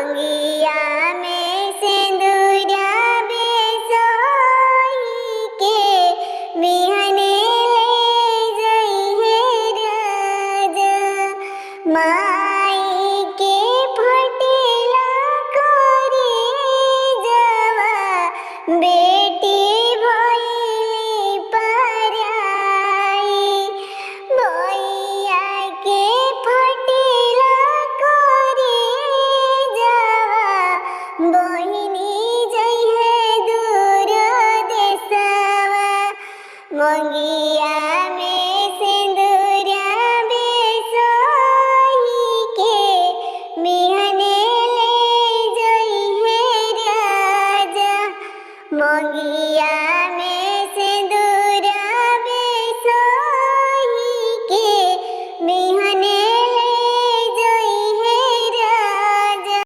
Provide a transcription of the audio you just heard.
मंगिया में सिंदूरा बेसोई के बिहने ले जइहे राजा। माई के फटेला कोरी जवा बेटी भइली पराई। भैया के फटेला कोरी जवा बहिनी जइहे दूर देशवा। मंगिया में सिंदूरा बेसोई के बिहने ले जइहे राजा। मंगिया